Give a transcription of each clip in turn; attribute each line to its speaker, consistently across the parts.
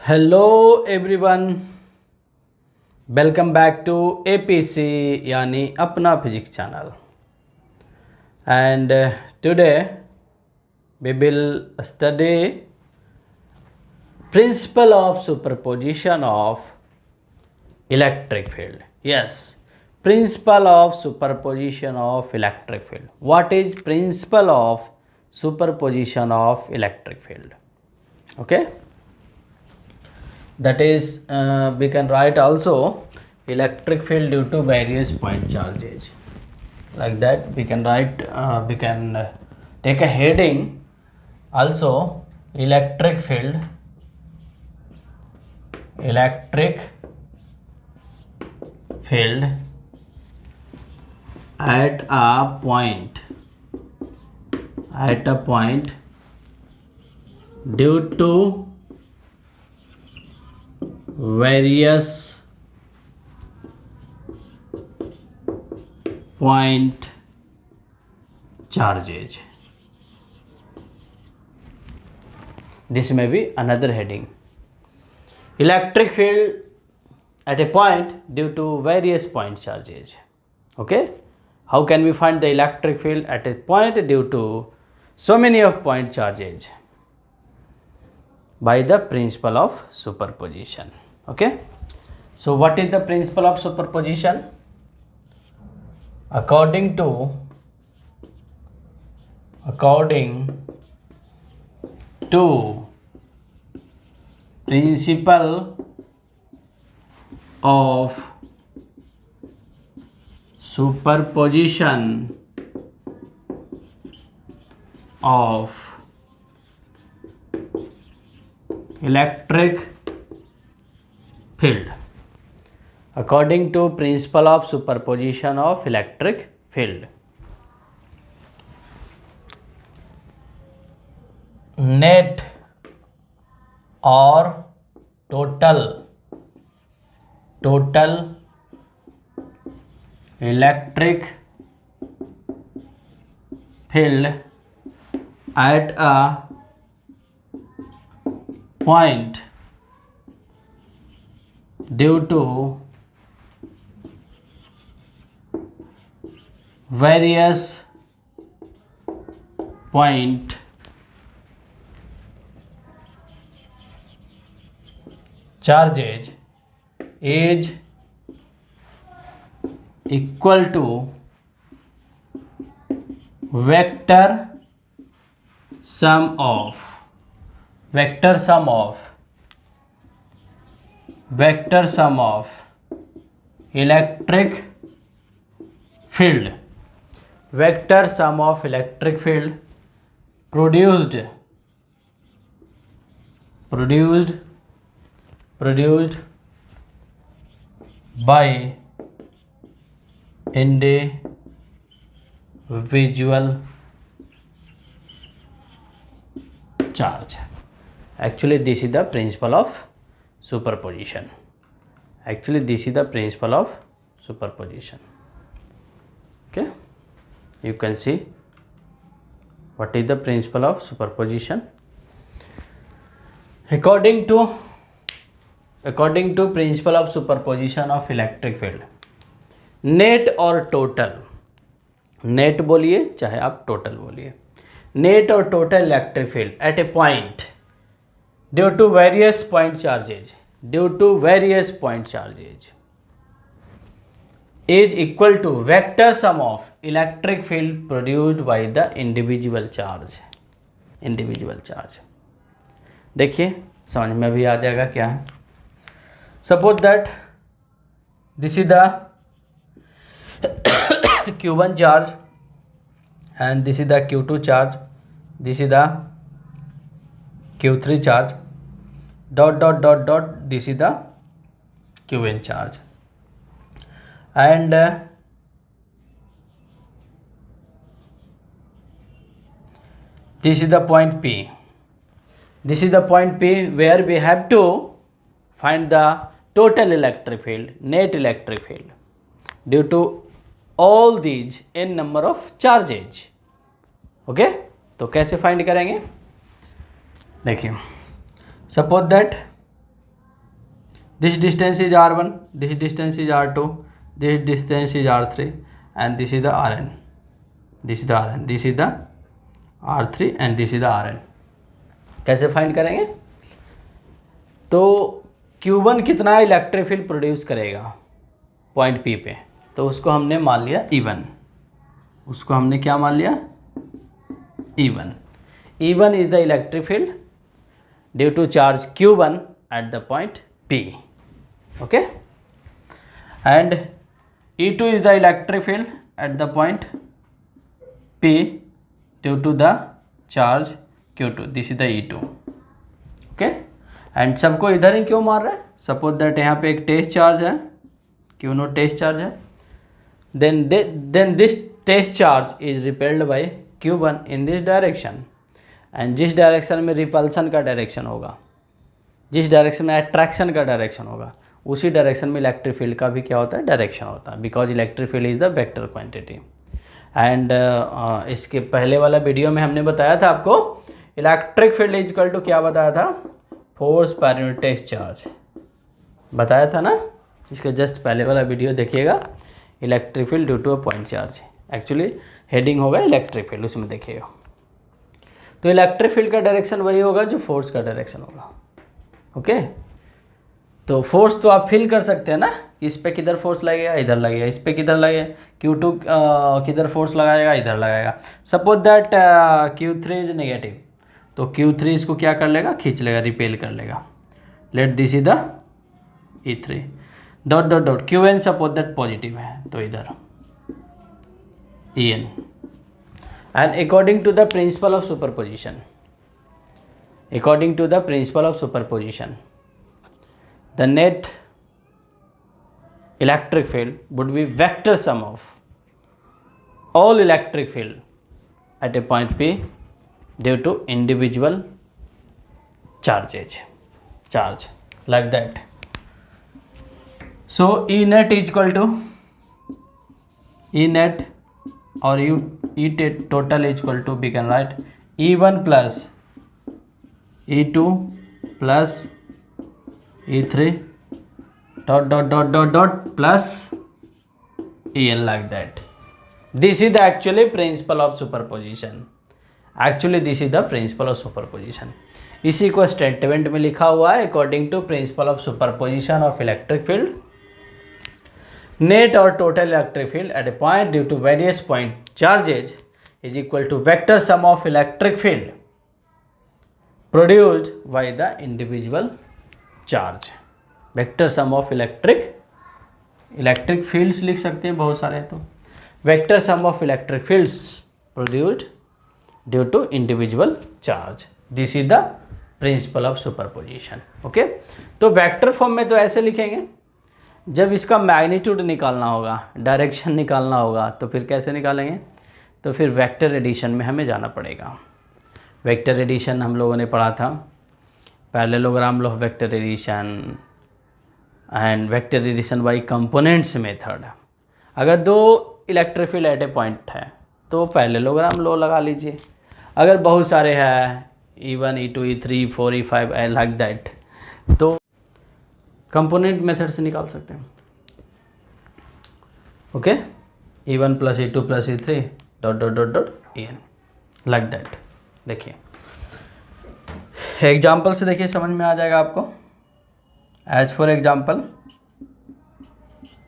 Speaker 1: Hello everyone, welcome back to APC यानी अपना physics channel. And today we will study principle of superposition of electric field. Yes, principle of superposition of electric field. What is principle of superposition of electric field? Okay, that is we can write also electric field due to various point charges. Like that we can write we can take a heading also, electric field at a point due to various point charges. This may be another heading. Electric field at a point due to various point charges. Okay, how can we find the electric field at a point due to so many of point charges? By the principle of superposition. Okay, so what is the principle of superposition? According to principle of superposition of electric field. According to principle of superposition of electric field, net or total electric field at a point due to various point charges is equal to vector sum of electric field. Vector sum of electric field produced by individual charge. Actually this is the principle of superposition. Okay, you can see what is the principle of superposition. According to principle of superposition of electric field, net और total, net बोलिए चाहे आप total बोलिए, net और total electric field at a point due to various point charges is equal to vector sum of electric field produced by the individual charge. देखिए समझ में भी आ जाएगा क्या है. Suppose that this is the Q1 charge and this is the Q2 charge, this is the Q3 charge, this is the Qn charge, and this is the point P. This is the point P where we have to find the total electric field, net electric field due to all these n number of charges. Okay, तो कैसे find करेंगे? देखिए, suppose that This distance is R1, this distance is R2, this distance is R3 and this is the Rn. This is the Rn, this is the R3 and this is the Rn. कैसे find करेंगे? तो Q1 कितना electric field produce करेगा point P पे, तो उसको हमने मान लिया E1. उसको हमने क्या मान लिया? E1. E1 is the electric field due to charge Q1 at the point P. Okay, and E2 is the electric field at the point P due to the charge Q2. This is the E2. Okay, and सबको इधर ही क्यों मार रहा है? Suppose that यहाँ पे एक test charge है, Q0 टेस्ट चार्ज है, then this test charge is repelled by Q1 in this direction, and जिस डायरेक्शन में रिपल्सन का डायरेक्शन होगा, जिस डायरेक्शन में अट्रैक्शन का डायरेक्शन होगा, उसी डायरेक्शन में इलेक्ट्रिक फील्ड का भी क्या होता है? डायरेक्शन होता है, because electric field is the vector quantity. And इसके पहले वाला वीडियो में हमने बताया था आपको electric field is equal to क्या बताया था? Force per unit test charge बताया था ना. इसका जस्ट पहले वाला वीडियो देखिएगा, electric field due to a point charge. Actually heading होगा इलेक्ट्रिक फील्ड, उसमें देखिएगा. तो इलेक्ट्रिक फील्ड का डायरेक्शन वही होगा जो फोर्स का डायरेक्शन होगा. ओके, तो फोर्स तो आप फील कर सकते हैं ना, इस पे किधर फोर्स लगेगा, इधर लगेगा, इस पे किधर लगेगा, Q2 किधर फोर्स लगाएगा, इधर लगाएगा. Suppose that Q3 is negative, तो Q3 इसको क्या कर लेगा? खींच लेगा, रिपेल कर लेगा. Let this is the E3 dot dot dot. Qn suppose that positive है, तो इधर En. And according to the principle of superposition, according to the principle of superposition, the net electric field would be vector sum of all electric field at a point P due to individual charge, like that. So E net is equal to E net or E total is equal to, we can write E1 plus E2 plus E3 dot dot dot dot dot plus En, like that. This is the actually principle of superposition. Actually this is the principle of superposition. इसी को statement में लिखा हुआ है, according to principle of superposition of electric field, net और total electric field at a point due to various point charges is equal to vector sum of electric field produced by the individual charge. Vector sum of electric fields लिख सकते हैं बहुत सारे, तो vector sum of electric fields produced due to individual charge. This is the principle of superposition. Okay, तो vector form में तो ऐसे लिखेंगे. जब इसका मैग्नीट्यूड निकालना होगा, डायरेक्शन निकालना होगा, तो फिर कैसे निकालेंगे? तो फिर वेक्टर एडिशन में हमें जाना पड़ेगा. वेक्टर एडिशन हम लोगों ने पढ़ा था, parallelogram law of vector addition and vector addition by components method. अगर दो electric field at a point है तो पैरेललोग्राम लॉ लगा लीजिए. अगर बहुत सारे हैं E1 E2 E3 E4 E5 like that, तो कंपोनेंट मेथड से निकाल सकते हैं. Okay, E1 plus E2 plus E3 dot dot dot dot En, like that. देखिए एग्जाम्पल से देखिए, समझ में आ जाएगा आपको. As for example,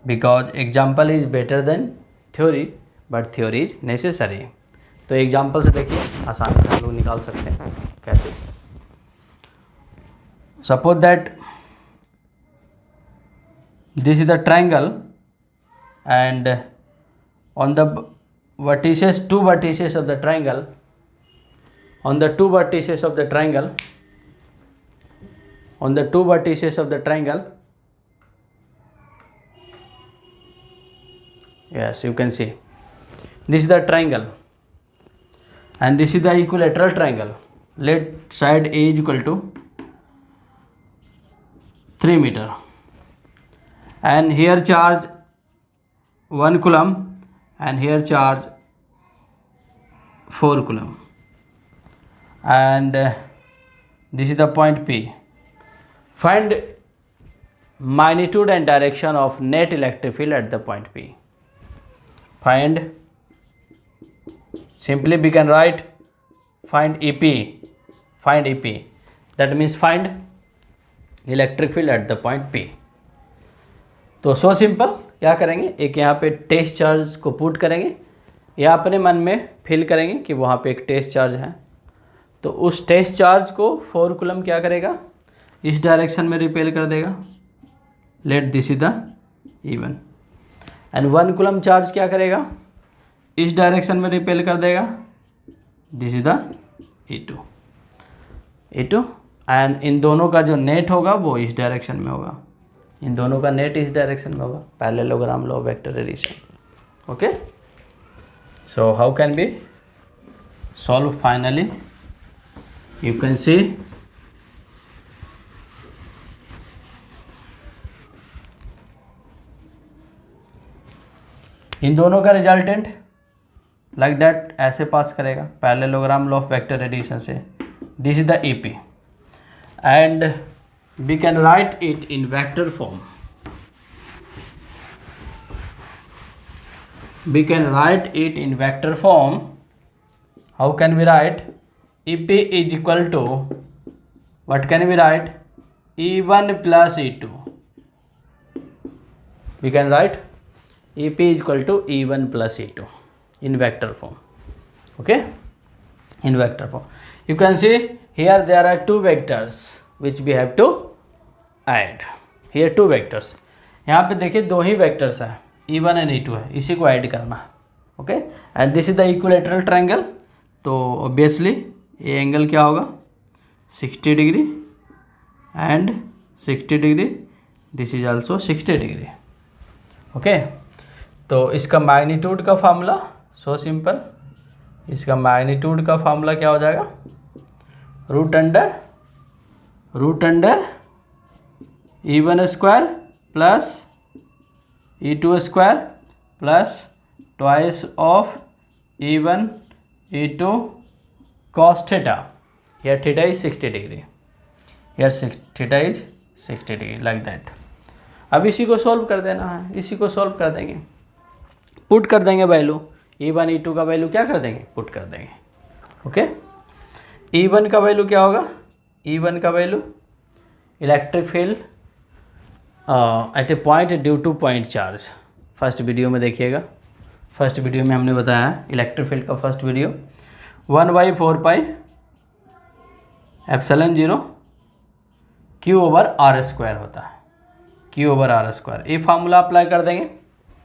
Speaker 1: because example is better than theory, but theory is necessary. तो एग्जाम्पल से देखिए आसानी से हम लोग निकाल सकते हैं. कैसे? Suppose that this is the triangle and on the vertices, two vertices of the triangle, on the two vertices of the triangle, on the two vertices of the triangle, yes, you can see this is the triangle and this is the equilateral triangle. Let side A is equal to 3 meter and here charge 1 coulomb and here charge 4 coulomb and this is the point P. Find magnitude and direction of net electric field at the point P. Find, simply we can write find EP, that means find electric field at the point P. तो so simple, क्या करेंगे, एक यहाँ पे test charge को put करेंगे या अपने मन में फील करेंगे कि वहाँ पे एक टेस्ट चार्ज है, तो उस टेस्ट चार्ज को 4 कूलम क्या करेगा, इस डायरेक्शन में रिपेल कर देगा, late this is the E1, and 1 coulomb charge क्या करेगा, इस डायरेक्शन में रिपेल कर देगा, this is the E2, and in दोनों का जो नेट होगा वो इस डायरेक्शन में होगा, इन दोनों का नेट इस डायरेक्शन में होगा, parallelogram law of vector addition. Okay, so how can be solve finally, you can see इन दोनों का रिजल्टेंट लाइक दैट ऐसे पास करेगा, parallelogram law of vector addition से, this is the EP and we can write it in vector form. We can write it in vector form. How can we write? EP is equal to, what can we write, E1 plus E2. We can write EP is equal to E1 plus E2 in vector form. Okay, in vector form. You can see here there are 2 vectors which we have to add. Here 2 vectors. यहाँ पे देखिए 2 ही vectors है, E1 and E2 है, इसी को add करना है. Okay, and this is the equilateral triangle, तो ऑब्वियसली ये एंगल क्या होगा, 60 degree and 60 degree, this is also 60 degree. Okay, तो इसका मैग्नीट्यूड का फार्मूला सो सिंपल, इसका मैग्नीट्यूड का फार्मूला क्या हो जाएगा, root under E1 square plus E2 square plus twice of E1 E2 cos theta, here theta is 60 degree, here theta is 60 degree, like that. अब इसी को सॉल्व कर देना है, इसी को सॉल्व कर देंगे, पुट कर देंगे वैल्यू, E1 E2 का वैल्यू क्या कर देंगे, पुट कर देंगे. ओके, E1 का वैल्यू क्या होगा, E1 का value electric field at a point due two point charge, first video में देखिएगा, फर्स्ट वीडियो में हमने बताया है इलेक्ट्रिक फील्ड का first video, 1/4 pi epsilon 0 Q/r² होता है, Q/r². ये फार्मूला अप्लाई कर देंगे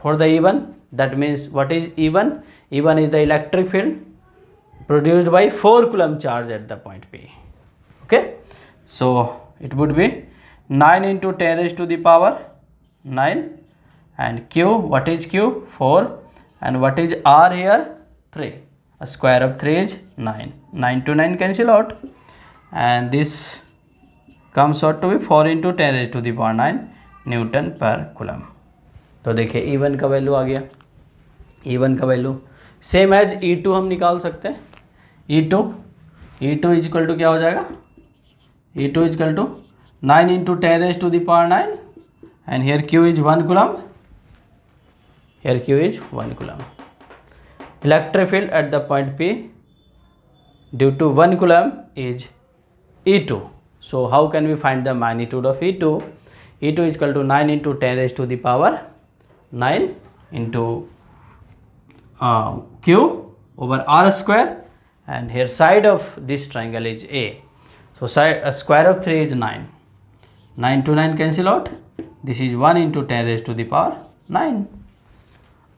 Speaker 1: for the E1, that means what is E1, E1 is the electric field produced by 4 coulomb charge at the point P. Okay, so it would be 9 into 10 raised to the power 9, and Q, what is Q, 4, and what is R here, 3. A square of 3 is 9, 9 to 9 cancel out, and this comes out to be 4 into 10 raised to the power 9 Newton per coulomb. तो देखिए E1 का value आ गया, E1 का value same as E2 हम निकाल सकते हैं, E2 is equal to क्या हो जाएगा, E2 is equal to 9 into 10 raised to the power 9, and here Q is 1 coulomb, here Q is 1 coulomb. Electric field at the point P due to 1 coulomb is E2. So how can we find the magnitude of E2? E2 is equal to 9 into 10 raised to the power 9 into Q over R square, and here side of this triangle is A. So square of 3 is 9. 9 to 9 cancel out. This is 1 into 10 raised to the power 9.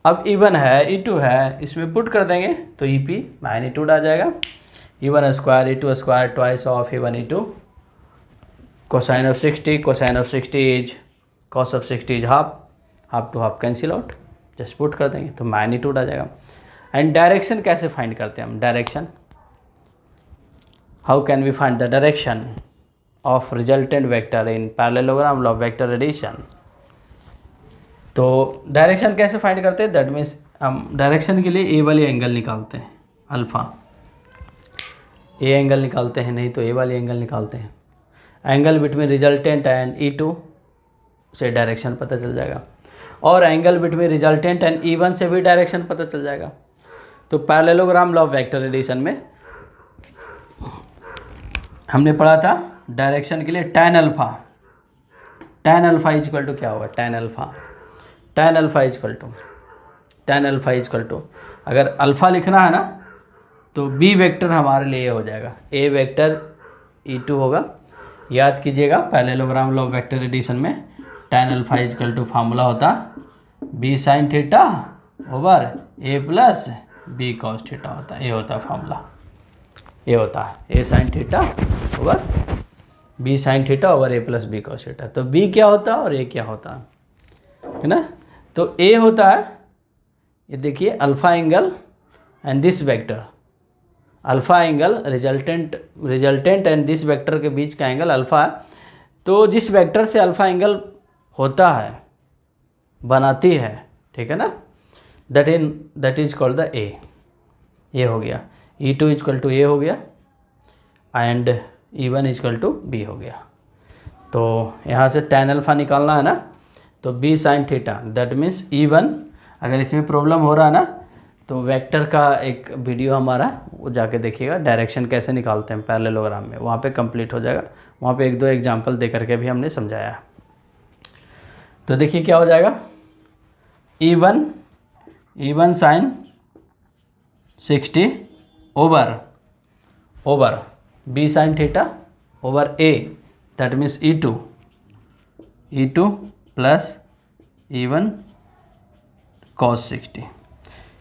Speaker 1: अब E1 है, E2 है, इसमें put कर देंगे तो EP magnitude आ जाएगा, E1 square E2 square twice of E1 E2, cosine of 60, cosine of 60 is cos of 60 is half two half cancel out, just put कर देंगे तो मैग्नीट्यूड आ जाएगा. एंड डायरेक्शन कैसे फाइंड करते हैं हम, direction, how can we find the direction of resultant vector in parallelogram law of vector addition. तो डायरेक्शन कैसे फाइंड करते हैं, दैट मीन्स हम डायरेक्शन के लिए ए वाली एंगल निकालते हैं, अल्फ़ा, ए एंगल निकालते हैं, नहीं तो ए वाली एंगल निकालते हैं, angle between resultant and E2 से डायरेक्शन पता चल जाएगा, और angle between resultant and even से भी डायरेक्शन पता चल जाएगा। तो parallelogram law of vector addition में हमने पढ़ा था डायरेक्शन के लिए tan alpha is equal to क्या होगा, tan alpha is equal to अगर अल्फ़ा लिखना है ना तो बी वेक्टर हमारे लिए हो जाएगा, ए वेक्टर E2 होगा। याद कीजिएगा parallelogram law of vector addition में tan alpha is equal to formula होता B sine theta over A plus B cos theta होता है, ये होता है फार्मूला, ये होता है A sine theta over B sine theta over A plus B cos theta. तो बी क्या होता है और ए क्या होता है ना, तो ए होता है, ये देखिए alpha angle and this vector, alpha angle resultant and this vector के बीच का एंगल अल्फ़ा है। तो जिस वेक्टर से अल्फ़ा एंगल होता है, बनाती है, ठीक है ना, दैट इज कॉल्ड द ए, ये हो गया। E2 इजकल टू ए हो गया and E1 is equal to be हो गया। तो यहाँ से tan अल्फ़ा निकालना है ना, तो b sine theta that means E1। अगर इसमें प्रॉब्लम हो रहा है ना तो वेक्टर का एक वीडियो हमारा वो जाके देखिएगा, डायरेक्शन कैसे निकालते हैं पैरेललोग्राम में, वहाँ पे कंप्लीट हो जाएगा। वहाँ पे एक दो एग्जांपल दे करके भी हमने समझाया है। तो देखिए क्या हो जाएगा, E1 sine 60 over b sine theta over a that means E2 plus E1 cos 60।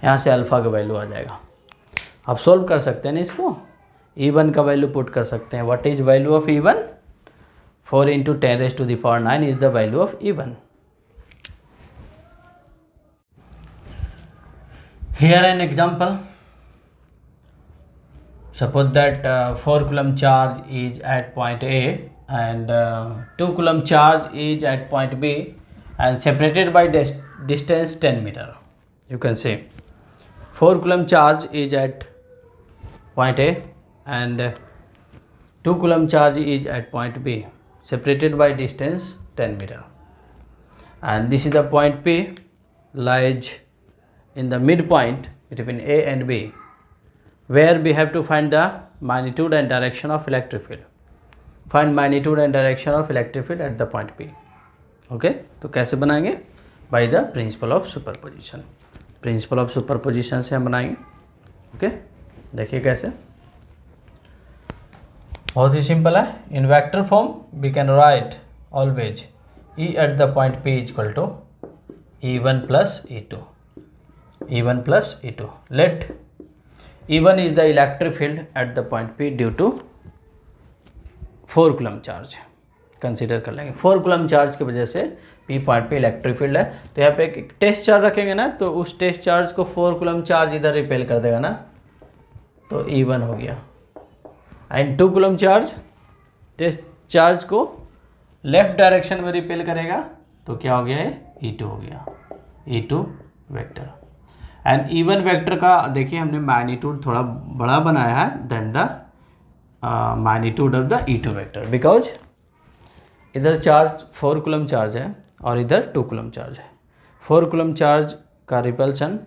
Speaker 1: यहाँ से अल्फ़ा का वैल्यू आ जाएगा। आप सोल्व कर सकते हैं ना इसको, E1 का वैल्यू पुट कर सकते हैं। What is value of E1, 4 × 10⁹ is the value of E1। Here an example. Suppose that 4 coulomb charge is at point A and 2 coulomb charge is at point B and separated by distance 10 meter. You can say 4 coulomb charge is at point A and 2 coulomb charge is at point B separated by distance 10 meter. And this is the point P lies in the midpoint between A and B, where we have to find the magnitude and direction of electric field. Find magnitude and direction of electric field at the point P. Okay, तो कैसे बनाएंगे, by the principle of superposition. Principle of superposition से हम बनाएंगे। Okay, देखिए कैसे, बहुत ही simple है। In vector form we can write always E at the point P is equal to E1 plus E2. E1 plus E2. Let E1 is the electric field at the point P due to 4 coulomb charge consider कर लेंगे। 4 coulomb charge की वजह से P point पे electric field है। तो यहाँ पे एक टेस्ट चार्ज रखेंगे ना, तो उस टेस्ट चार्ज को 4 coulomb चार्ज इधर रिपेल कर देगा ना, तो E1 हो गया। And 2 coulomb charge test charge को लेफ्ट डायरेक्शन में रिपेल करेगा, तो क्या हो गया है, E2 हो गया, E2 vector. And E1 vector का देखिए हमने मैग्नीट्यूड थोड़ा बड़ा बनाया है then the magnitude of the E2 vector, because इधर चार्ज 4 coulomb चार्ज है और इधर 2 coulomb चार्ज है। 4 coulomb चार्ज का रिपल्शन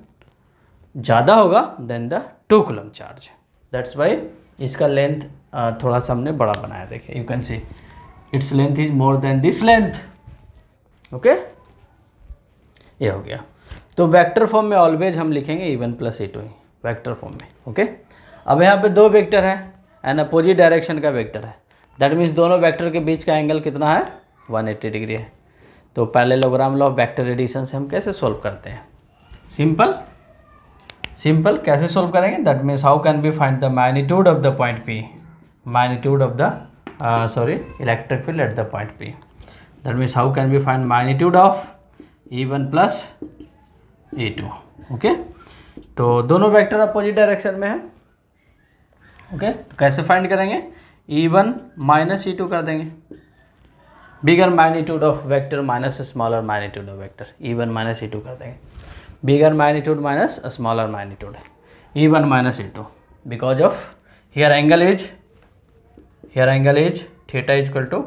Speaker 1: ज़्यादा होगा than the 2 coulomb charge, that's why इसका लेंथ थोड़ा सा हमने बड़ा बनाया। देखिए you can see its length is more than this length. Okay, ये हो गया। तो वेक्टर फॉर्म में ऑलवेज हम लिखेंगे E1 plus E2 vector form में। ओके, अब यहाँ पे दो वेक्टर है एंड अपोजिट डायरेक्शन का वेक्टर है, दैट मीन्स दोनों वेक्टर के बीच का एंगल कितना है, 180 डिग्री है। तो parallelogram law of vector addition से हम कैसे सोल्व करते हैं, सिंपल कैसे सोल्व करेंगे, that means how can B find the magnitude of the point P, magnitude of the electric field at the point P, that means how can B find magnitude of E1 plus E2। Okay, तो दोनों vector opposite direction में है। Okay, तो कैसे find करेंगे, E1 minus E2 कर देंगे, bigger magnitude of vector minus smaller magnitude of vector, E1 minus E2 कर देंगे, bigger magnitude minus smaller magnitude, E1 minus E2, because of here angle is theta is equal to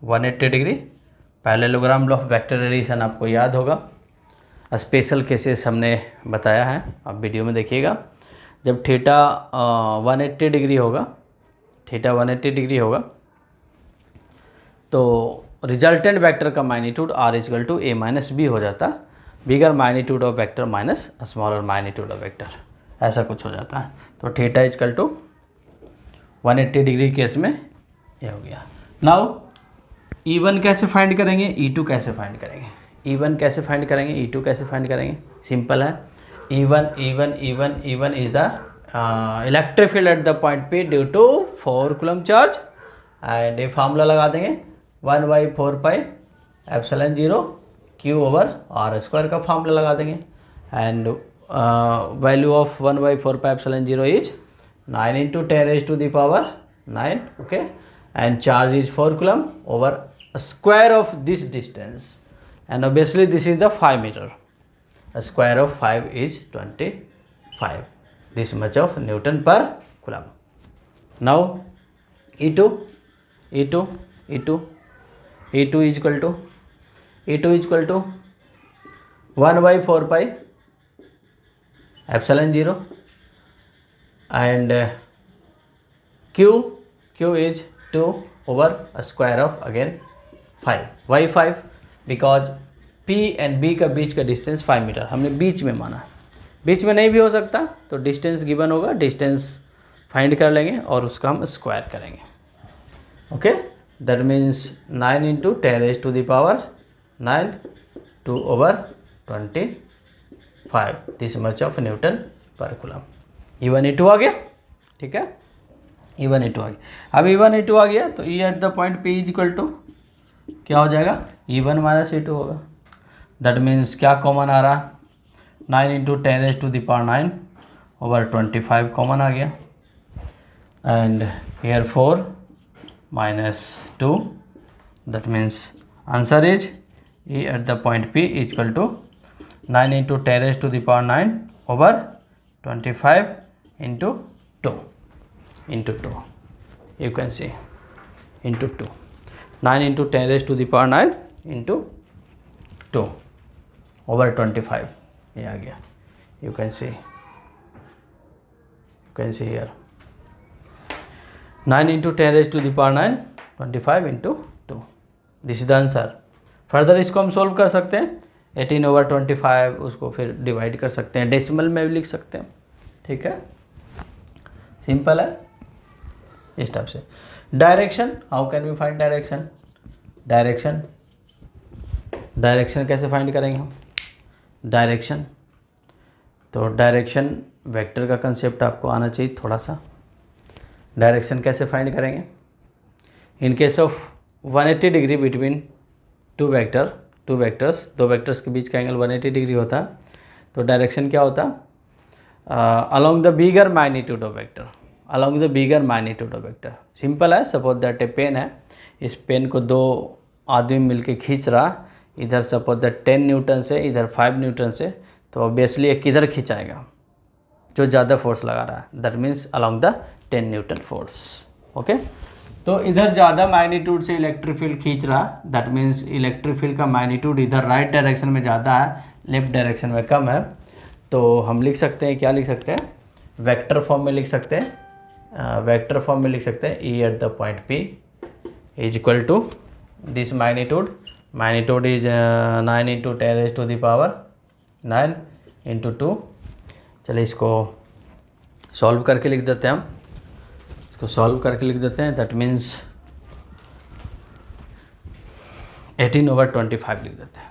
Speaker 1: 180 degree parallelogram of vector addition आपको याद होगा, special cases हमने बताया है, आप video में देखिएगा। जब थीटा 180 डिग्री होगा, थीटा 180 डिग्री होगा तो रिजल्टेंट वेक्टर का magnitude r equal to a minus B हो जाता, bigger magnitude of vector minus smaller magnitude of vector, ऐसा कुछ हो जाता है। तो theta equal to 180 degree case में ये हो गया। नाउ E1 कैसे फाइंड करेंगे, E2 कैसे फाइंड करेंगे, E1 कैसे फाइंड करेंगे, E2 कैसे फाइंड करेंगे, सिंपल है। E1 is the electric field at the point P due to 4 coulomb charge, and ये फार्मूला लगा देंगे 1/4πε0 Q/r² का फार्मूला लगा देंगे, and value of 1/4πε0 is 9 × 10⁻⁹, okay, and charge is 4 coulomb over square of this distance, and obviously this is the 5 meter. A square of 5 is 25. This much of Newton per coulomb. Now E2 is equal to 1/4πε0, and Q is 2 over a square of again 5. Why 5? Because P and B का बीच का distance 5 metre हमने बीच में माना, बीच में नहीं भी हो सकता, तो डिस्टेंस गिवन होगा, डिस्टेंस फाइंड कर लेंगे और उसका हम स्क्वायर करेंगे, okay. That means 9 × 10⁻⁹ 2/25, this much of newton per coulomb. E1 E2 आ गया, ठीक है, E1 E2 आ गया। अब E1 E2 आ गया तो E at the point P is equal to क्या हो जाएगा, E1 माइनस E2 होगा। दैट मीन्स क्या कॉमन आ रहा, 9 × 10⁻⁹/25 कॉमन आ गया, and here 4 minus 2, that means answer is E at the point P is equal to 9 × 10⁻⁹/25 into 2 you can see into 2, 9 × 10⁻⁹ into 2 over 25, ये आ गया, you can see here 9 × 10⁻⁹ 25 into 2, this is the answer. Further इसको हम solve कर सकते हैं, 18/25 उसको फिर divide कर सकते हैं, डेसिमल में भी लिख सकते हैं, ठीक है, सिंपल है इस टाइप से। Direction, how can we find direction, direction कैसे फाइंड करेंगे हम, डायरेक्शन, तो डायरेक्शन वेक्टर का कंसेप्ट आपको आना चाहिए थोड़ा सा। डायरेक्शन कैसे फाइंड करेंगे, in case of 180 degree between दो वेक्टर्स के बीच का एंगल 180 डिग्री होता है, तो डायरेक्शन क्या होता है, along the bigger magnitude of vector, simple है। सपोज दैट ए पेन है, इस पेन को दो आदमी मिलके खींच रहा, इधर सपोज दैट 10 न्यूटन से, इधर 5 न्यूटन से, तो ऑब्वियसली एक किधर खिंचाएगा, जो ज़्यादा फोर्स लगा रहा है, that means along the 10 Newton force, okay. तो इधर ज़्यादा मैग्नीट्यूड से इलेक्ट्रिक फील्ड खींच रहा, दैट मीन्स इलेक्ट्रिक फील्ड का मैग्नीट्यूड इधर राइट डायरेक्शन में ज़्यादा है, लेफ्ट डायरेक्शन में कम है, तो हम लिख सकते हैं, क्या लिख सकते हैं, वेक्टर फॉर्म में लिख सकते हैं, E at the point P is equal to this magnitude is 9 × 10⁻⁹ into 2। चलिए इसको सॉल्व करके लिख देते हैं हम, दैट मीन्स 18/25 लिख देते हैं,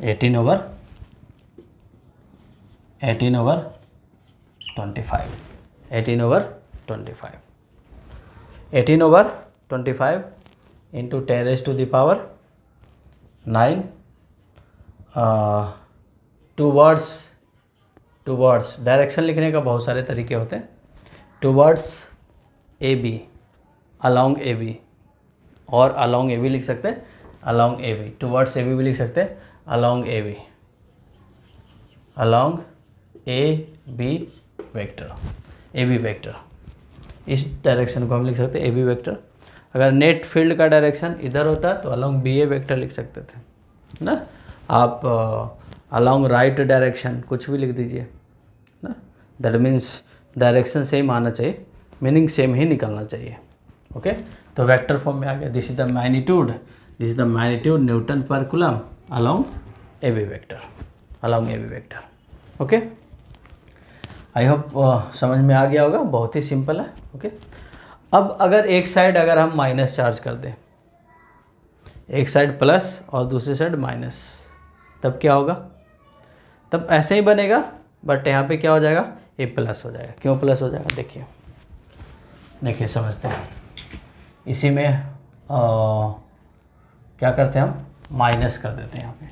Speaker 1: 18/25 into 10⁻⁹ टूवर्ड्स डायरेक्शन लिखने का बहुत सारे तरीके होते हैं, टूवर्ड्स AB, अलोंग AB, और अलोंग AB लिख सकते हैं, अलोंग AB, टूवर्ड्स AB भी लिख सकते हैं, along AB vector, AB vector, इस डायरेक्शन को हम लिख सकते हैं AB वेक्टर। अगर नेट फील्ड का डायरेक्शन इधर होता तो अलॉन्ग बी ए वेक्टर लिख सकते थे ना। आप अलॉन्ग राइट डायरेक्शन कुछ भी लिख दीजिए ना, दैट मीन्स डायरेक्शन सेम आना चाहिए, मीनिंग सेम ही निकलना चाहिए। ओके, तो वेक्टर फॉर्म में आ गया। This is the magnitude, this is the magnitude newton per coulomb along A B vector, along A B vector. Okay, I hope समझ में आ गया होगा, बहुत ही सिंपल है। ओके, अब अगर एक साइड अगर हम माइनस चार्ज कर दें, एक साइड प्लस और दूसरी साइड माइनस, तब क्या होगा? तब ऐसे ही बनेगा, बट यहाँ पे क्या हो जाएगा? ये प्लस हो जाएगा। क्यों प्लस हो जाएगा? देखिए देखिए समझते हैं। इसी में क्या करते हैं हम? माइनस कर देते हैं यहाँ पे,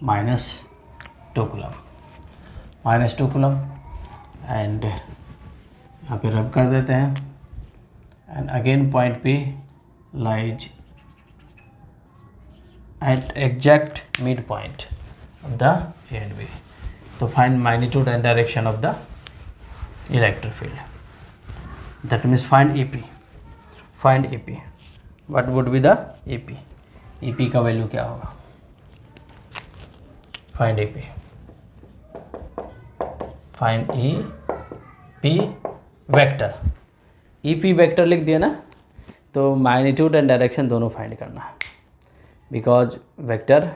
Speaker 1: -2 कूलम, -2 कूलम, एंड यहाँ पे रब कर देते हैं, and again point P lies at exact mid point of the A and B. तो find magnitude and direction of the electric field, that means find EP, find EP. What would be the EP? EP का value क्या होगा? Find EP, find EP vector, EP vector लिख दिया ना, तो magnitude and direction दोनों find करना है, because vector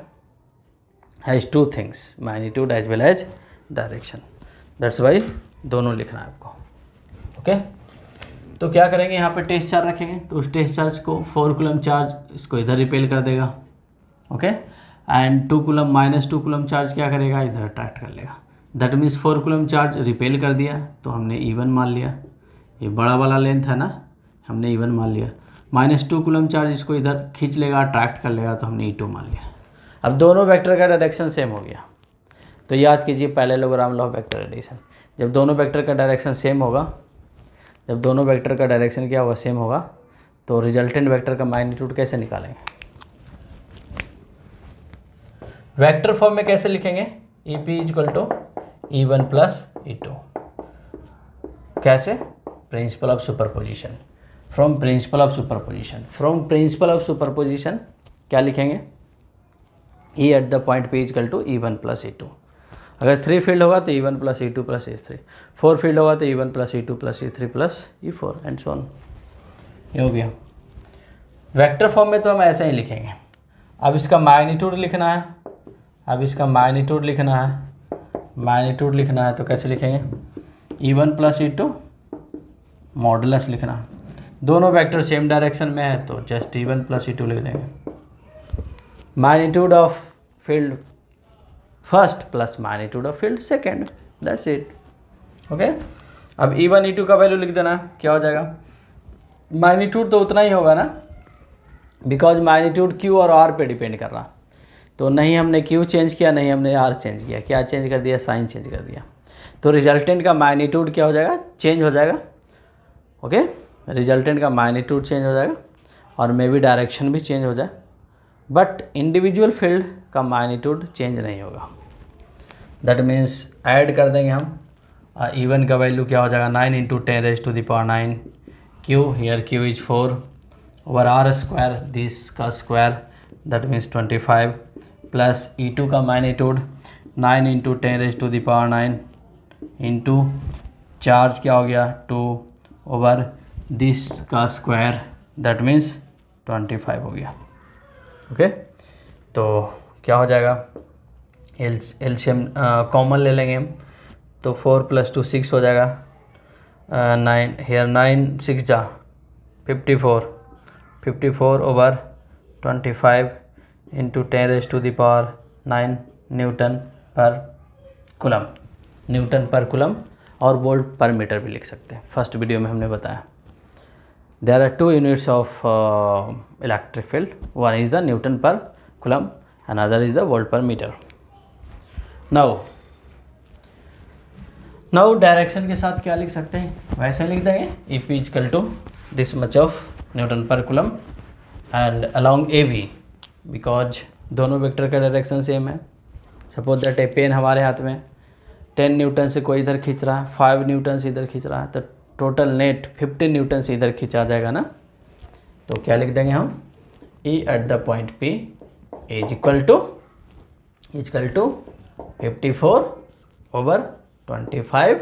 Speaker 1: has two things, magnitude as well as direction, that's why दोनों लिखना है आपको। ओके, तो क्या करेंगे? यहाँ पे टेस्ट चार्ज रखेंगे, तो उस टेस्ट चार्ज को 4 कूलम चार्ज इसको इधर रिपेल कर देगा। Okay, and 2 coulomb -2 coulomb charge क्या करेगा? इधर अट्रैक्ट कर लेगा। That means 4 coulomb charge repel कर दिया, तो हमने E1 मान लिया, ये बड़ा वाला लेंथ है ना, हमने E1 मान लिया। -2 कूलम चार्ज इसको इधर खींच लेगा, अट्रैक्ट कर लेगा, तो हमने E2 मान लिया। अब दोनों वेक्टर का डायरेक्शन सेम हो गया, तो याद कीजिए parallelogram law of vector addition. जब दोनों वेक्टर का डायरेक्शन सेम होगा, जब दोनों वेक्टर का डायरेक्शन क्या होगा? सेम होगा, तो रिजल्टेंट वेक्टर का मैग्नीट्यूड कैसे निकालेंगे? वेक्टर फॉर्म में कैसे लिखेंगे? EP = E1 + E2। कैसे? Principal of superposition, from principal of superposition, from principal of superposition क्या लिखेंगे? E at the point P = E1 + E2। अगर 3 फील्ड होगा तो E1 + E2 + E3, 4 फील्ड होगा तो E1 + E2 + E3 + E4 and so on. ये हो गया। वेक्टर फॉर्म में तो हम ऐसे ही लिखेंगे। अब इसका मैग्नीट्यूड लिखना है, अब इसका मैग्नीट्यूड लिखना है, मैग्नीट्यूड लिखना है तो कैसे लिखेंगे? E1 + E2 मॉडुलस लिखना है। दोनों वेक्टर सेम डायरेक्शन में है तो जस्ट E1 + E2 लिख देंगे। Magnitude of field first plus magnitude of field second, that's it. Okay, अब E1 E2 का वैल्यू लिख देना, क्या हो जाएगा? मैग्नीट्यूड तो उतना ही होगा ना, बिकॉज मैग्नीट्यूड Q और R पे डिपेंड कर रहा, तो नहीं हमने Q चेंज किया, नहीं हमने R चेंज किया, क्या चेंज कर दिया? साइन चेंज कर दिया। तो रिजल्टेंट का मैग्नीट्यूड क्या हो जाएगा? चेंज हो जाएगा। ओके, रिजल्टेंट का मैग्नीट्यूड चेंज हो जाएगा और मे बी डायरेक्शन भी चेंज हो जाए, बट इंडिविजुअल फील्ड का मैग्नीट्यूड चेंज नहीं होगा। दैट मीन्स ऐड कर देंगे हम, E1 का वैल्यू क्या हो जाएगा? 9 × 10⁻⁹ Q, here Q is 4 over R², this का square, that means 25, plus E2 का मैग्नीट्यूड 9 × 10⁻⁹ इंटू चार्ज क्या हो गया? 2 ओवर दिस का स्क्वायर, दैट मीन्स 25 हो गया। ओके, तो क्या हो जाएगा? एलसीएम कॉमन ले लेंगे हम, तो 4 + 2 6 हो जाएगा, 9 हेयर 9 6 जा 54 over 25 into 10⁻⁹ newton per coulomb, newton per coulomb, और वोल्ट पर मीटर भी लिख सकते हैं। फर्स्ट वीडियो में हमने बताया there are 2 units of electric field, one is the newton per coulomb, another is the volt per metre. Now direction के साथ क्या लिख सकते हैं? वैसे लिख देंगे EP = this much of newton per coulomb and along AB, because दोनों वेक्टर का डायरेक्शन सेम है। सपोज दैट ए पेन हमारे हाथ में 10 न्यूटन से कोई इधर खींच रहा है, 5 न्यूटन से इधर खींच रहा है, तो टोटल नेट 15 न्यूटन से इधर खींचा जाएगा ना, तो क्या लिख देंगे हम, E at the point P is equal to 54/25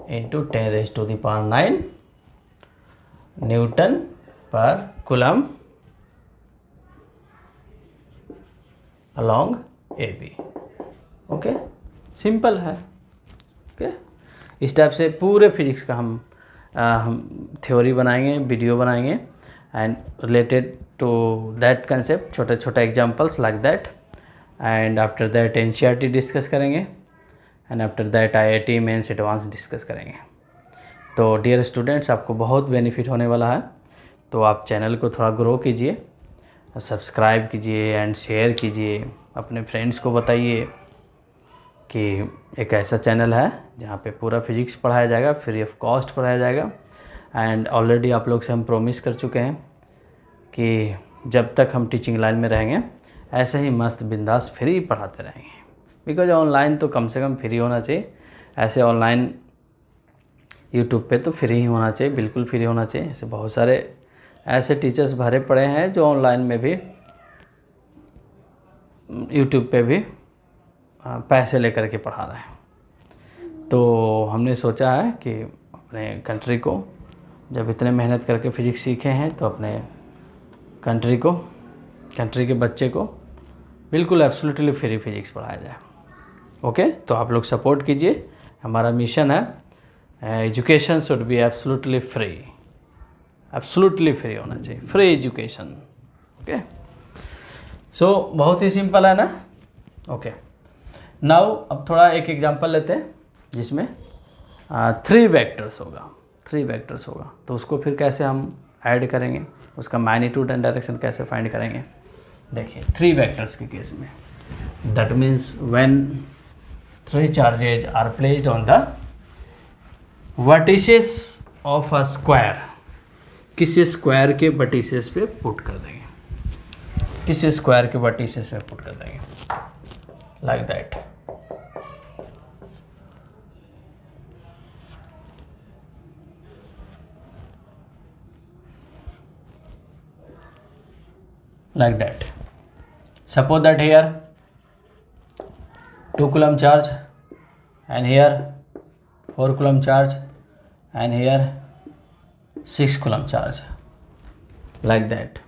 Speaker 1: into 10⁻⁹ newton per coulomb along AB। Okay, simple है। ओके, इस टाइप से पूरे फिजिक्स का हम थ्योरी बनाएंगे, वीडियो बनाएंगे and related to that concept, छोटे छोटे examples like that. And after that NCERT discuss करेंगे and after that IIT mains advance discuss करेंगे। तो डियर स्टूडेंट्स, आपको बहुत बेनिफिट होने वाला है। तो आप चैनल को थोड़ा ग्रो कीजिए, सब्सक्राइब कीजिए एंड शेयर कीजिए, अपने फ्रेंड्स को बताइए कि एक ऐसा चैनल है जहाँ पे पूरा फिजिक्स पढ़ाया जाएगा, फ्री ऑफ कॉस्ट पढ़ाया जाएगा। एंड ऑलरेडी आप लोग से हम प्रॉमिस कर चुके हैं कि जब तक हम टीचिंग लाइन में रहेंगे ऐसे ही मस्त बिंदास फ्री पढ़ाते रहेंगे। बिकॉज ऑनलाइन तो कम से कम फ्री होना चाहिए, ऐसे ऑनलाइन यूट्यूब पे तो फ्री ही होना चाहिए, बिल्कुल फ्री होना चाहिए। ऐसे बहुत सारे ऐसे टीचर्स भरे पड़े हैं जो ऑनलाइन में भी यूट्यूब पे भी पैसे लेकर के पढ़ा रहे हैं। तो हमने सोचा है कि अपने कंट्री को, जब इतने मेहनत करके फिजिक्स सीखे हैं, तो अपने कंट्री के बच्चे को बिल्कुल एब्सोल्युटली फ्री फिजिक्स पढ़ाया जाए। ओके, तो आप लोग सपोर्ट कीजिए। हमारा मिशन है education should be absolutely free, absolutely free होना चाहिए, फ्री एजुकेशन। ओके, सो बहुत ही सिंपल है ना। ओके, नाउ अब थोड़ा एक एग्जांपल लेते हैं जिसमें 3 वेक्टर्स होगा, तो उसको फिर कैसे हम ऐड करेंगे, उसका मैग्नीट्यूड एंड डायरेक्शन कैसे फाइंड करेंगे। देखिए 3 वेक्टर्स के केस में, that means when 3 charges are placed on the vertices of a square, किसी स्क्वायर के वर्टिसेस पे पुट कर देंगे, like that. like that. Suppose that here 2 coulomb charge and here 4 coulomb charge and here 6 coulomb charge, like that.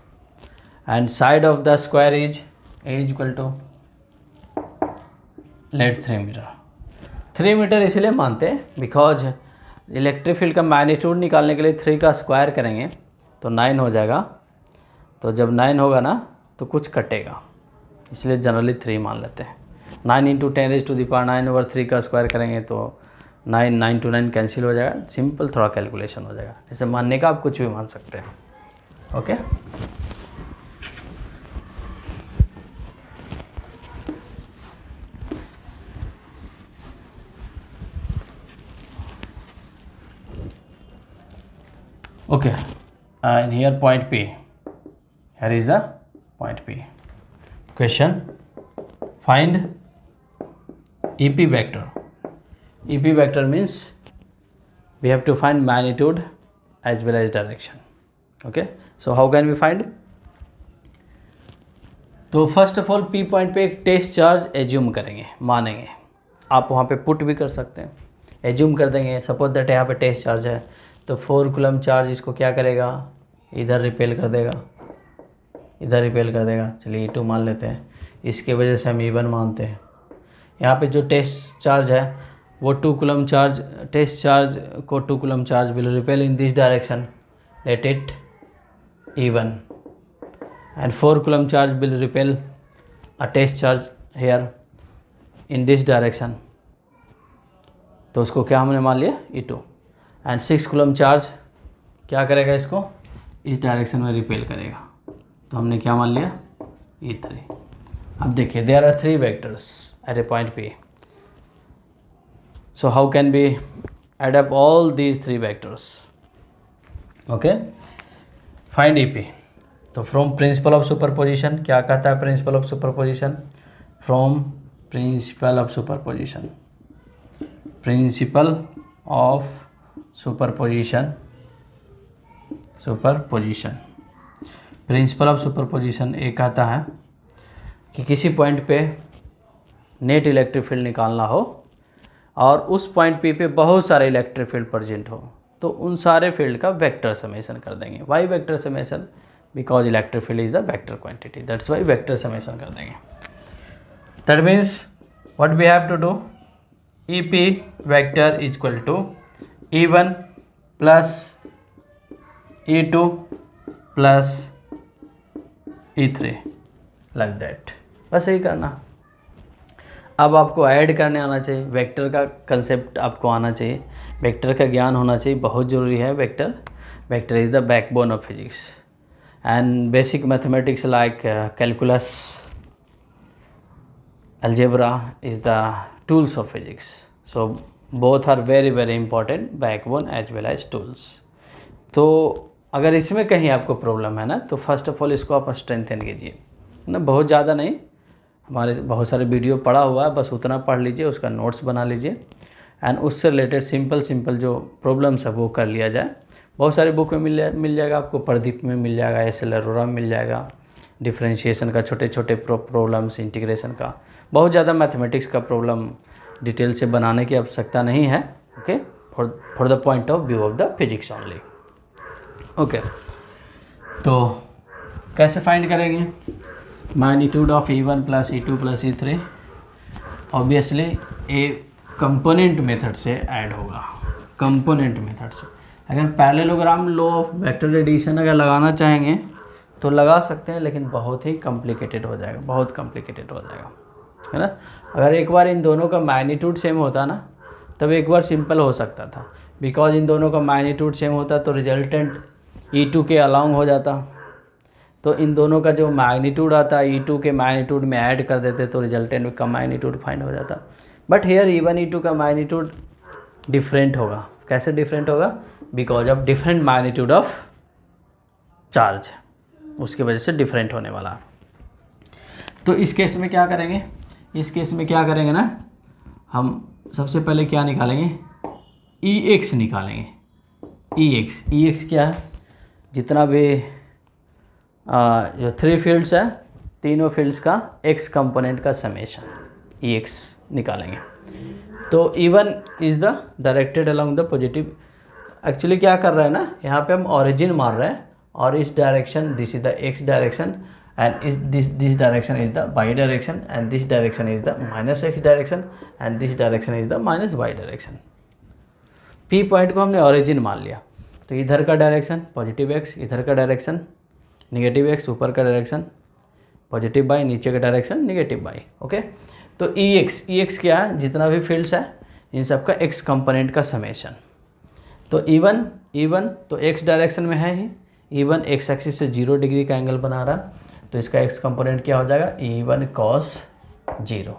Speaker 1: And side of the square is A is equal to let 3 metre. 3 metre इसलिए मानते हैं because electric field का magnitude निकालने के लिए 3 का square करेंगे तो 9 हो जाएगा। तो जब 9 होगा ना तो कुछ कटेगा, इसलिए जनरली 3 मान लेते हैं। 9 × 10⁹ का स्क्वायर करेंगे तो 9 to 9 कैंसिल हो जाएगा। सिंपल थोड़ा कैलकुलेशन हो जाएगा। जैसे मानने का आप कुछ भी मान सकते हैं। Okay, okay, and here point P, here is the point P. Question, find EP vector. EP vector means we have to find magnitude as well as direction. Okay, so how can we find? तो first of all P point पे एक test charge assume करेंगे, मानेंगे। आप वहाँ पे put भी कर सकते हैं, एज्यूम कर देंगे। सपोज दैट यहाँ पे टेस्ट चार्ज है तो 4 कूलम चार्ज इसको क्या करेगा, इधर रिपेल कर देगा, चलिए E2 मान लेते हैं। इसके वजह से हम E1 मानते हैं। यहाँ पे जो टेस्ट चार्ज है वो 2 कूलम चार्ज, टेस्ट चार्ज को 2 coulomb charge will repel in this direction, let it E1, and 4 coulomb charge will repel a test charge here in this direction, तो उसको क्या हमने मान लिया E2। एंड 6 coulomb चार्ज क्या करेगा, इसको इस डायरेक्शन में रिपेल करेगा, तो हमने क्या मान लिया E3। अब देखिए there are 3 vectors at a point P, so how can we add up all these 3 vectors? Okay, find EP। तो फ्रॉम प्रिंसिपल ऑफ सुपरपोजिशन, क्या कहता है principal of superposition? From principal of superposition, principal of superposition एक कहता है कि किसी point पे नेट इलेक्ट्रिक फील्ड निकालना हो और उस पॉइंट पी पे बहुत सारे इलेक्ट्रिक फील्ड प्रेजेंट हो, तो उन सारे फील्ड का वेक्टर समेशन कर देंगे। Why vector summation? Because electric field is the vector quantity, that's why vector summation कर देंगे। That means what we have to do, E P vector is equal to E1 plus E2 plus E3 like that, बस यही करना। अब आपको add करने आना चाहिए, वेक्टर का कंसेप्ट आपको आना चाहिए, वेक्टर का ज्ञान होना चाहिए, बहुत ज़रूरी है। Vector is the backbone of physics and basic mathematics like calculus, algebra is the tools of physics. So both are very very important, backbone as well as tools. तो अगर इसमें कहीं आपको प्रॉब्लम है ना, तो फर्स्ट ऑफ ऑल इसको आप स्ट्रेंथन कीजिए ना, बहुत ज़्यादा नहीं, हमारे बहुत सारे वीडियो पढ़ा हुआ है, बस उतना पढ़ लीजिए, उसका नोट्स बना लीजिए एंड उससे रिलेटेड सिंपल जो प्रॉब्लम्स है वो कर लिया जाए। बहुत सारे बुक में मिल जाएगा आपको, प्रदीप में मिल जाएगा, एस.एल. अरोरा में मिल जाएगा, डिफरेंशिएशन का छोटे छोटे प्रॉब्लम्स, इंटीग्रेशन का, बहुत ज़्यादा मैथमेटिक्स का प्रॉब्लम डिटेल से बनाने की आवश्यकता नहीं है। Okay, for the point of view of the physics only. Okay, तो कैसे फाइंड करेंगे magnitude of E1 plus E2 plus E3? Obviously a component method से ऐड होगा, कंपोनेंट मेथड से। अगर parallelogram law of vector addition अगर लगाना चाहेंगे तो लगा सकते हैं, लेकिन बहुत ही कॉम्प्लिकेटेड हो जाएगा, बहुत कॉम्प्लिकेटेड हो जाएगा, है ना। अगर एक बार इन दोनों का मैग्नीट्यूड सेम होता ना, तब एक बार सिंपल हो सकता था, बिकॉज इन दोनों का मैग्नीट्यूड सेम होता तो रिजल्टेंट E2 के अलॉन्ग हो जाता, तो इन दोनों का जो मैग्नीट्यूड आता है E2 के मैग्नीट्यूड में ऐड कर देते तो रिजल्टेंट में कम मैग्नीट्यूड फाइंड हो जाता। बट हेयर E1 E2 का मैग्नीट्यूड डिफरेंट होगा। कैसे डिफरेंट होगा? Because of different magnitude of charge, उसकी वजह से डिफरेंट होने वाला। तो इस केस में क्या करेंगे, इस केस में क्या करेंगे ना, हम सबसे पहले क्या निकालेंगे, EX निकालेंगे। EX क्या है? जितना भी जो थ्री फील्ड्स है, तीनों फील्ड्स का एक्स कंपोनेंट का समेशन EX निकालेंगे। तो E1 is the directed along the positive. Actually क्या कर रहे हैं ना, यहाँ पे हम ओरिजिन मार रहे हैं, और इस direction, this is the x direction and this direction is the y direction and this direction is the minus x direction and this direction is the minus y direction. P point को हमने origin मान लिया, तो इधर का direction positive x, इधर का direction negative x, ऊपर का डायरेक्शन पॉजिटिव बाई, नीचे का डायरेक्शन निगेटिव बाई। ओके, तो EX क्या है? जितना भी फील्ड्स है इन सब का एक्स कंपोनेंट का समेशन। तो E1 तो एक्स डायरेक्शन में है ही, E1 एक्स एक्सिस से 0 डिग्री का एंगल बना रहा, तो इसका एक्स कंपोनेंट क्या हो जाएगा, E1 cos 0।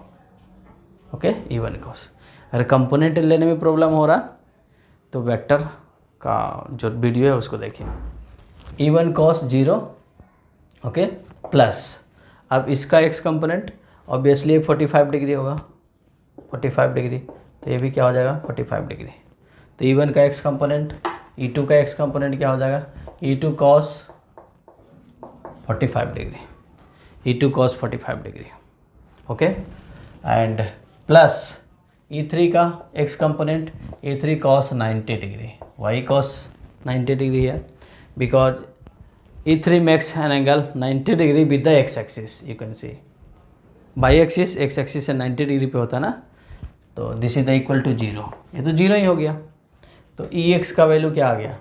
Speaker 1: Okay, E1 cos। अगर कंपोनेंट लेने में प्रॉब्लम हो रहा तो वेक्टर का जो वीडियो है उसको देखिए। E1 cos 0, ओके, प्लस अब इसका एक्स कंपोनेंट ऑब्वियसली 45 डिग्री होगा, 45 डिग्री, तो ये भी क्या हो जाएगा 45 डिग्री। तो E1 का एक्स कंपोनेंट, E2 का एक्स कंपोनेंट क्या हो जाएगा, E2 cos 45 degree, E2 cos 45 degree. Okay, and plus E3 का X component, E3 cos 90 degree, Y cos 90 degree है, because E3 makes an angle 90 degree with the X axis. You can see Y axis, X axis से 90 degree पे होता है ना, तो this is the equal to 0, ये तो 0 ही हो गया। तो EX का वैल्यू क्या आ गया,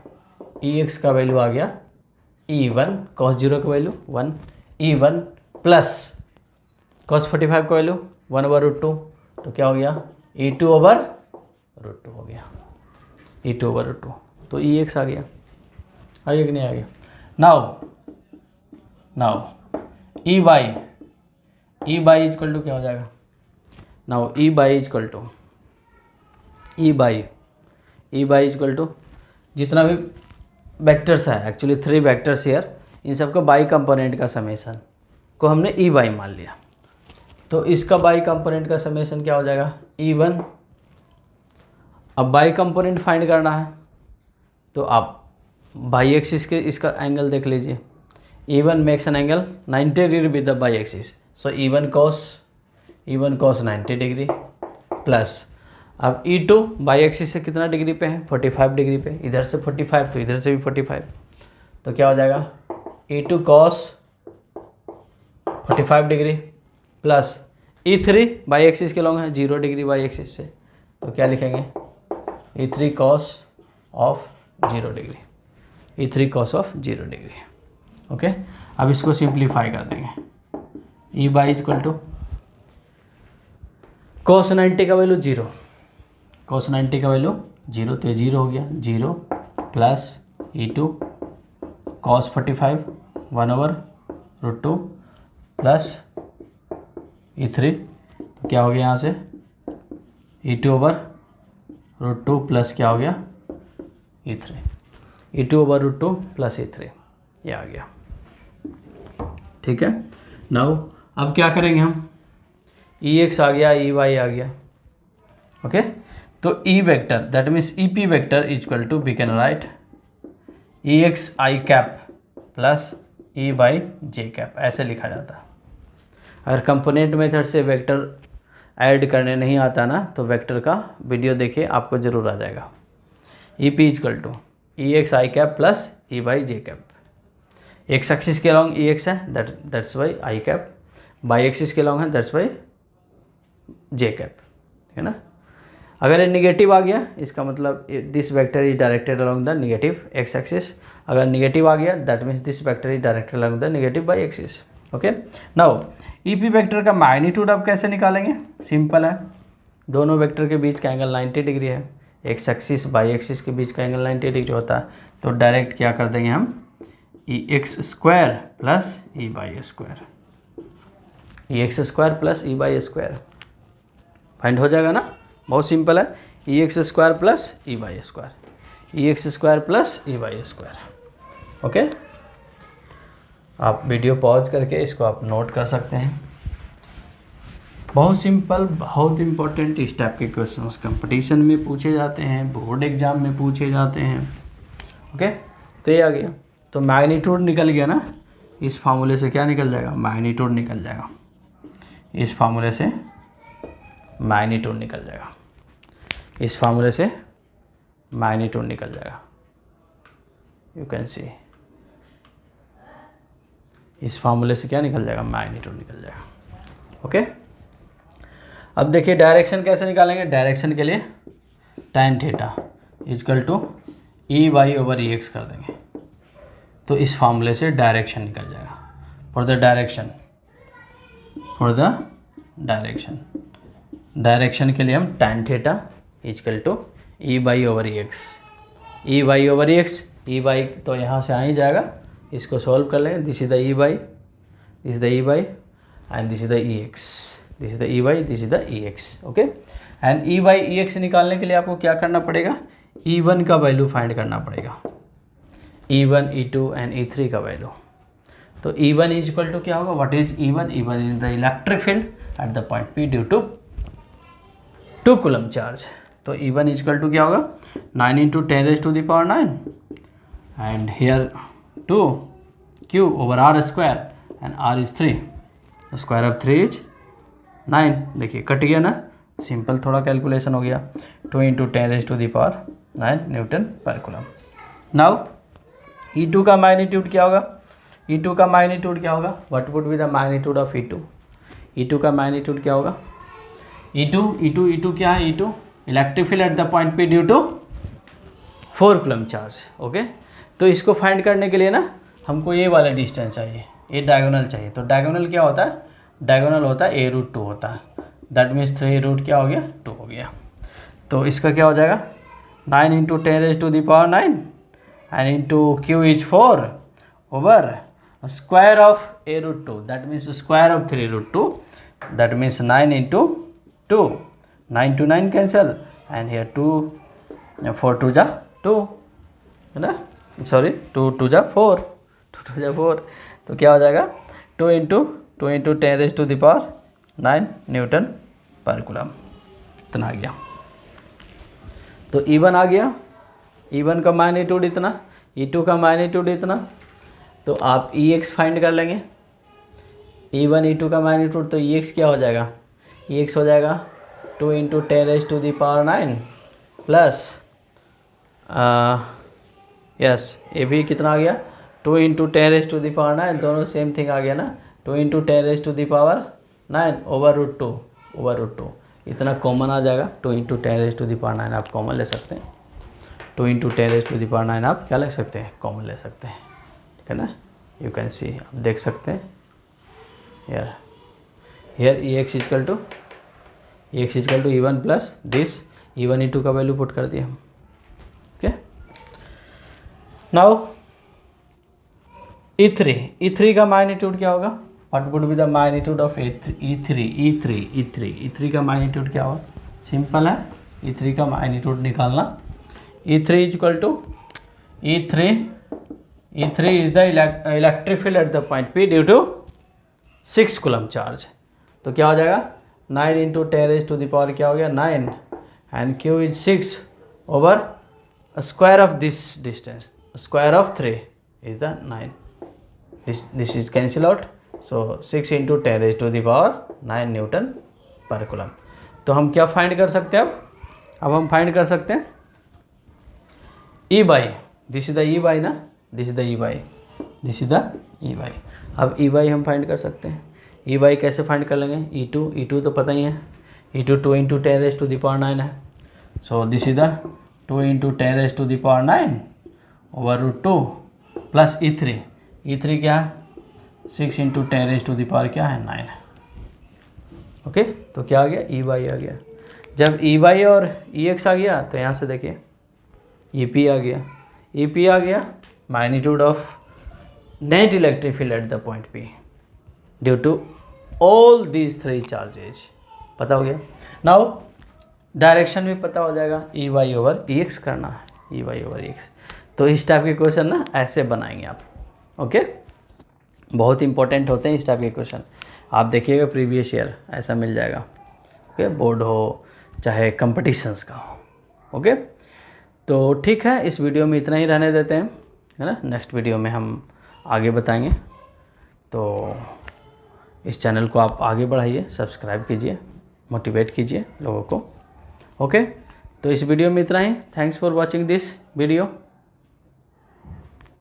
Speaker 1: EX का वैल्यू आ गया E1 cos 0 का वैल्यू 1, E1 प्लस cos 45 का वैल्यू 1/√2, तो क्या हो गया E2/√2 हो गया, E2/√2। तो EX आ गया, आगे कि नहीं आ गया। Now E y equal to क्या हो जाएगा, now E y equal to जितना भी वेक्टर्स है, एक्चुअली 3 वेक्टर्स हियर, इन सब का बाई कंपोनेंट का समेशन को हमने E बाई मान लिया, तो इसका बाई कंपोनेंट का समेशन क्या हो जाएगा E1। अब बाई कंपोनेंट फाइंड करना है, तो आप बाई एक्सिस के इसका एंगल देख लीजिए, E1 makes an angle 90 degree with the y-axis. So E1 cos 90 degree plus अब E2 y-axis से कितना डिग्री पे है, 45 डिग्री पे, इधर से 45 तो इधर से भी 45, तो क्या हो जाएगा E2 cos 45 degree plus E3 y-axis के लॉन्ग है 0 डिग्री y-axis से, तो क्या लिखेंगे E3 cos of 0 degree, E3 cos of 0 degree. Okay, अब इसको सिंप्लीफाई कर देंगे। ई बाई इक्वल टू cos 90 का वैल्यू 0, cos 90 का वैल्यू 0, तो ये 0 हो गया, 0 plus E2 cos 45 1/√2 plus E3, तो क्या हो गया यहाँ से E2/√2 प्लस क्या हो गया E3, E2/√2 प्लस E3, ये आ गया। ठीक है, नाउ अब क्या करेंगे हम, Ex आ गया, Ey आ गया। ओके, तो E vector that means EP vector equal to we can write Ex I cap plus E y J cap, ऐसे लिखा जाता है। अगर कंपोनेंट मेथड से वेक्टर ऐड करने नहीं आता ना, तो वेक्टर का वीडियो देखिए, आपको ज़रूर आ जाएगा। EP equal to Ex I cap plus E y J cap, x axis के अलॉन्ग Ex है, that's why I cap, y axis के अलॉन्ग है, दैट्स वाई J कैप, है ना। अगर ये निगेटिव आ गया, इसका मतलब this vector is directed along the negative x axis, अगर निगेटिव आ गया that means this vector is directed along the negative y axis. Okay, now EP vector का मैग्नीट्यूड आप कैसे निकालेंगे, सिंपल है, दोनों वेक्टर के बीच का एंगल 90 डिग्री है, एक्स एक्सिस बाई एक्सिस के बीच का एंगल 90 डिग्री होता है, तो डायरेक्ट क्या कर देंगे हम EX square plus E by square, EX square plus E by square find हो जाएगा ना, बहुत सिंपल है, EX square plus E by square, EX square plus E by square. Okay, आप वीडियो पॉज करके इसको आप नोट कर सकते हैं। बहुत सिंपल, बहुत इम्पोर्टेंट इस टाइप के क्वेश्चंस कंपटीशन में पूछे जाते हैं, बोर्ड एग्जाम में पूछे जाते हैं। ओके, तो ये आ गया, तो मैग्नीट्यूड निकल गया ना, इस फार्मूले से क्या निकल जाएगा, मैग्नीट्यूड निकल जाएगा, इस फार्मूले से मैग्नीट्यूड निकल जाएगा, इस फार्मूले से मैग्नीट्यूड निकल जाएगा, यू कैन सी, इस फार्मूले से क्या निकल जाएगा, मैग्नीट्यूड निकल जाएगा। ओके, अब देखिए डायरेक्शन कैसे निकालेंगे, डायरेक्शन के लिए tan theta equal to E y over EX कर देंगे, तो इस फार्मूले से डायरेक्शन निकल जाएगा, for the direction, for the direction, direction के लिए हम tan theta equal to E y over EX, E y over EX, E y तो यहाँ से आ ही जाएगा, इसको सॉल्व कर लेंगे, this is the E Y, this is the E by and this is the EX, this is the E Y, this is the EX। Okay, and E by EX निकालने के लिए आपको क्या करना पड़ेगा, E1 का वैल्यू फाइंड करना पड़ेगा, E1, E2 एंड E3 का वैल्यू। तो E1 इज इक्वल टू क्या होगा, what is E1, E1 is the electric field at the point P due to 2 coulomb charge, तो E1 इज इक्वल टू क्या होगा 9 × 10⁻⁹ and here 2 Q over R square and R is 3, square of 3 is 9, देखिए cut गया ना, simple थोड़ा calculation हो गया, 2 × 10⁻⁹ newton per coulomb. Now E2 का मैग्नीट्यूड क्या होगा, E2 का मैग्नीट्यूड क्या होगा, what would be the magnitude of E2, E2 का मैग्नीट्यूड क्या होगा, E2 क्या है, E2 electric field at the point P due to 4 coulomb charge. Okay, तो इसको फाइंड करने के लिए ना हमको ये वाला डिस्टेंस चाहिए, ये डायगोनल चाहिए, तो डायगोनल क्या होता है, डायगोनल होता है A√2 होता है, दैट मीन्स 3 क्या हो गया 2 हो गया, तो इसका क्या हो जाएगा 9 × 10⁻⁹ and into Q is 4 over square of A√2, that means square of 3√2, that means 9 × 2, 9 to 9 cancel and here 2, 4 2 जा 2 है ना, सॉरी 2 2 जा 4, 2 2 जा 4, तो क्या हो जाएगा 2 × 10⁻⁹ न्यूटन पर कूलम, इतना आ गया। तो E1 आ गया, E1 का मैग्नीट्यूड इतना, E2 का मैग्नीट्यूड इतना, तो आप Ex फाइंड कर लेंगे। E1 E2 का मैग्नीट्यूड, तो Ex क्या हो जाएगा, Ex हो जाएगा 2 × 10⁻⁹ प्लस यस ये भी कितना आ गया 2 × 10⁻⁹, दोनों सेम थिंग आ गया ना, 2 × 10⁹ /√2 इतना कॉमन आ जाएगा। 2 × 10⁻⁹ आप कॉमन ले सकते हैं, 2 × 10⁻⁹ आप क्या ले सकते हैं, कॉमन ले सकते हैं, ठीक है ना। यू कैन सी, आप देख सकते हैं here Ex equal to E1 plus this E1 E2 का वैल्यू पुट कर दिया हम। ओके, नाउ E3 का मैग्नीट्यूड क्या होगा, what would be the magnitude of E3 का मैग्नीट्यूड क्या होगा, सिंपल है, E3 का मैग्नीट्यूड निकालना। E3 equal to E3 is the electric field at the point P due to 6 coulomb charge. तो क्या हो जाएगा 9 × 10⁻⁴ क्या हो गया 9 and Q is 6 over square of this distance, square of 3 is the 9, this is cancel out, so 6 × 10⁻⁹ newton per coulomb. तो हम क्या फाइंड कर सकते हैं, अब हम फाइंड कर सकते हैं E Y, this is the E Y ना, this is the E Y, this is the E Y. अब E बाई हम फाइंड कर सकते हैं, E बाई कैसे फाइंड कर लेंगे, E2 तो पता ही है, E2 2 × 10⁻⁹ है, so this is the 2 × 10⁻⁹ /√2 plus E3 क्या है 6 × 10⁻⁴ क्या है 9 है। ओके, तो क्या आ गया E बाई आ गया। जब E बाई और Ex आ गया तो यहाँ से देखिए EP आ गया, EP आ गया magnitude of net electric field at the point P due to all these 3 charges, पता हो गया। नाउ डायरेक्शन भी पता हो जाएगा, EY/Ex करना है, EY/Ex। तो इस टाइप के क्वेश्चन ना ऐसे बनाएंगे आप। ओके, बहुत इंपॉर्टेंट होते हैं इस टाइप के क्वेश्चन, आप देखिएगा प्रीवियस ईयर ऐसा मिल जाएगा। ओके, बोर्ड हो चाहे कंपटीशंस का हो। ओके, तो ठीक है, इस वीडियो में इतना ही रहने देते हैं, है ना। नेक्स्ट वीडियो में हम आगे बताएंगे। तो इस चैनल को आप आगे बढ़ाइए, सब्सक्राइब कीजिए, मोटिवेट कीजिए लोगों को। ओके, तो इस वीडियो में इतना ही। Thanks for watching this video.